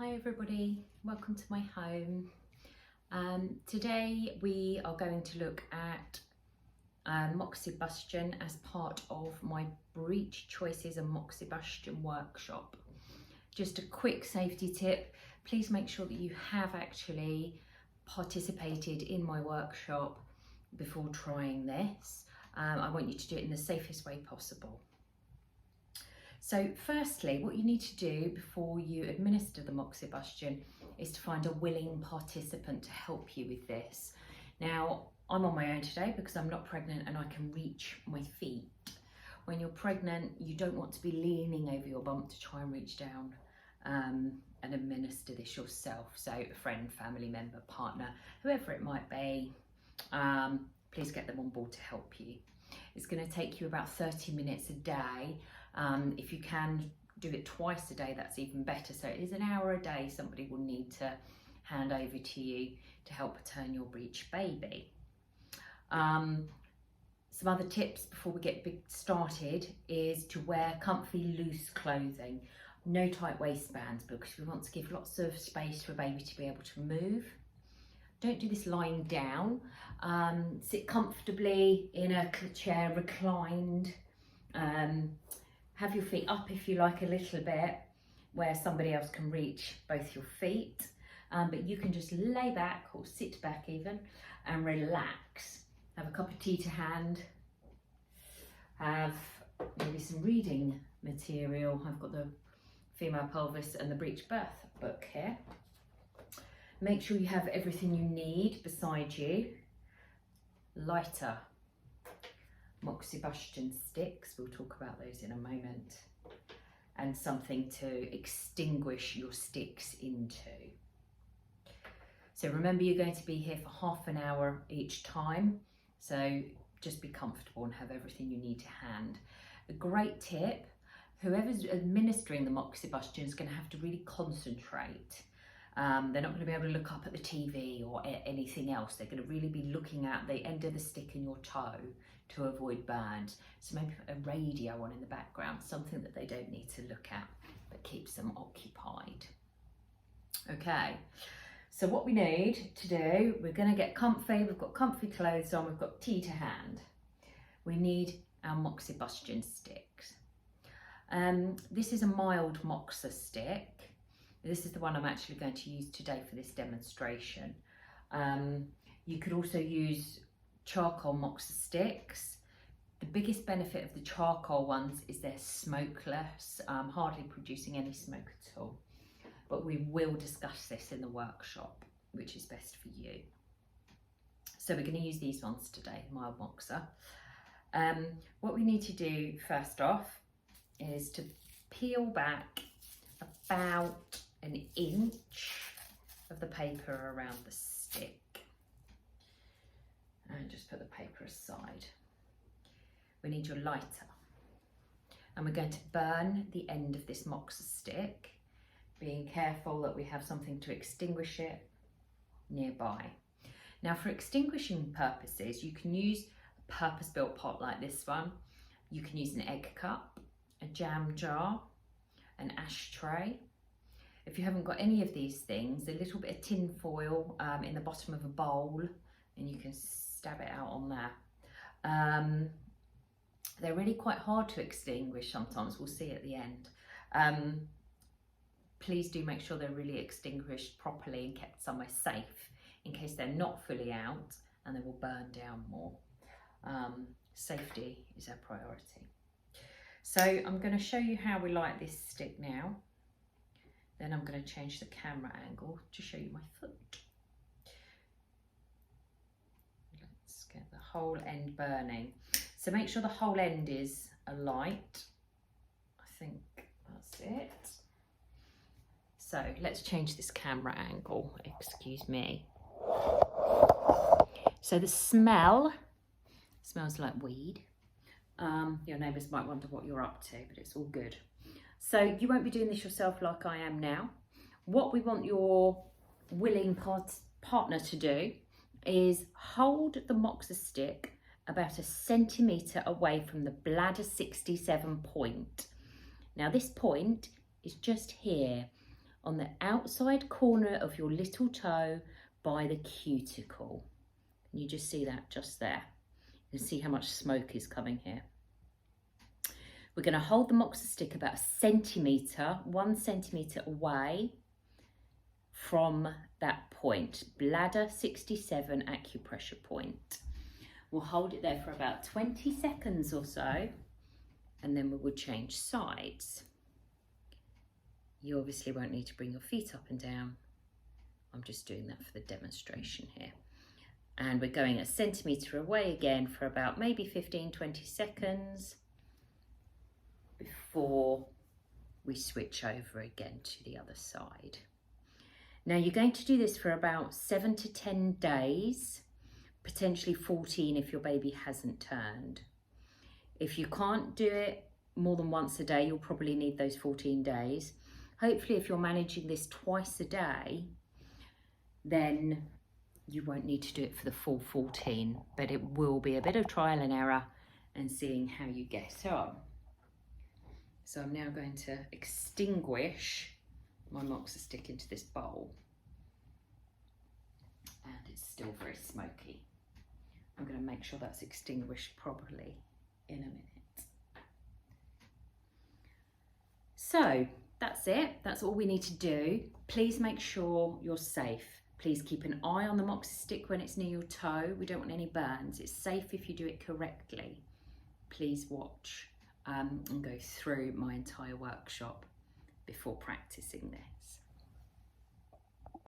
Hi everybody, welcome to my home. Today we are going to look at Moxibustion as part of my Breech Choices Moxibustion Workshop. Just a quick safety tip, please make sure that you have actually participated in my workshop before trying this. I want you to do it in the safest way possible. So firstly, what you need to do before you administer the Moxibustion is to find a willing participant to help you with this. Now, I'm on my own today because I'm not pregnant and I can reach my feet. When you're pregnant, you don't want to be leaning over your bump to try and reach down and administer this yourself. So a friend, family member, partner, whoever it might be, please get them on board to help you. It's going to take you about 30 minutes a day. If you can do it twice a day, that's even better. So it is an hour a day somebody will need to hand over to you to help turn your breech baby. Some other tips before we get started is to wear comfy, loose clothing. No tight waistbands because we want to give lots of space for a baby to be able to move. Don't do this lying down. Sit comfortably in a chair, reclined. Have your feet up if you like a little bit, where somebody else can reach both your feet. But you can just lay back or sit back even and relax. Have a cup of tea to hand. Have maybe some reading material. I've got the Female Pelvis and the Breech Birth book here. Make sure you have everything you need beside you. Lighter, Moxibustion sticks, we'll talk about those in a moment, and something to extinguish your sticks into. So remember, you're going to be here for half an hour each time, so just be comfortable and have everything you need to hand. A great tip, whoever's administering the Moxibustion is going to have to really concentrate. They're not going to be able to look up at the TV or anything else. They're going to really be looking at the end of the stick in your toe to avoid burns. So maybe put a radio on in the background, something that they don't need to look at, but keeps them occupied. Okay, so what we need to do, we're going to get comfy. We've got comfy clothes on, we've got tea to hand. We need our Moxibustion sticks. This is a mild Moxa stick. This is the one I'm actually going to use today for this demonstration. You could also use charcoal Moxa sticks. The biggest benefit of the charcoal ones is they're smokeless, hardly producing any smoke at all. But we will discuss this in the workshop, which is best for you. So we're going to use these ones today, mild Moxa. What we need to do first off is to peel back about an inch of the paper around the stick and just put the paper aside. We need your lighter and we're going to burn the end of this Moxa stick, being careful that we have something to extinguish it nearby. Now for extinguishing purposes, you can use a purpose-built pot like this one. You can use an egg cup, a jam jar, an ashtray. If you haven't got any of these things, a little bit of tin foil in the bottom of a bowl and you can stab it out on there. They're really quite hard to extinguish sometimes, we'll see at the end. Please do make sure they're really extinguished properly and kept somewhere safe in case they're not fully out and they will burn down more. Safety is our priority. So I'm going to show you how we light this stick now. Then I'm going to change the camera angle to show you my foot. Let's get the whole end burning. So make sure the whole end is alight. I think that's it. So let's change this camera angle, excuse me. So the smell smells like weed. Your neighbours might wonder what you're up to, but it's all good. So you won't be doing this yourself like I am now. What we want your willing partner to do is hold the Moxa stick about 1 centimetre away from the bladder 67 point. Now this point is just here on the outside corner of your little toe by the cuticle. Can you just see that just there? You can see how much smoke is coming here. We're going to hold the Moxa stick about 1 centimetre away from that point, bladder 67 acupressure point. We'll hold it there for about 20 seconds or so, and then we will change sides. You obviously won't need to bring your feet up and down. I'm just doing that for the demonstration here. And we're going 1 centimetre away again for about maybe 15-20 seconds before we switch over again to the other side. Now you're going to do this for about 7 to 10 days, potentially 14 if your baby hasn't turned. If you can't do it more than once a day, you'll probably need those 14 days. Hopefully if you're managing this twice a day, then you won't need to do it for the full 14, but it will be a bit of trial and error and seeing how you get on. So I'm now going to extinguish my Moxa stick into this bowl, and it's still very smoky. I'm going to make sure that's extinguished properly in a minute. So that's it. That's all we need to do. Please make sure you're safe. Please keep an eye on the Moxa stick when it's near your toe. We don't want any burns. It's safe if you do it correctly. Please watch and go through my entire workshop before practicing this.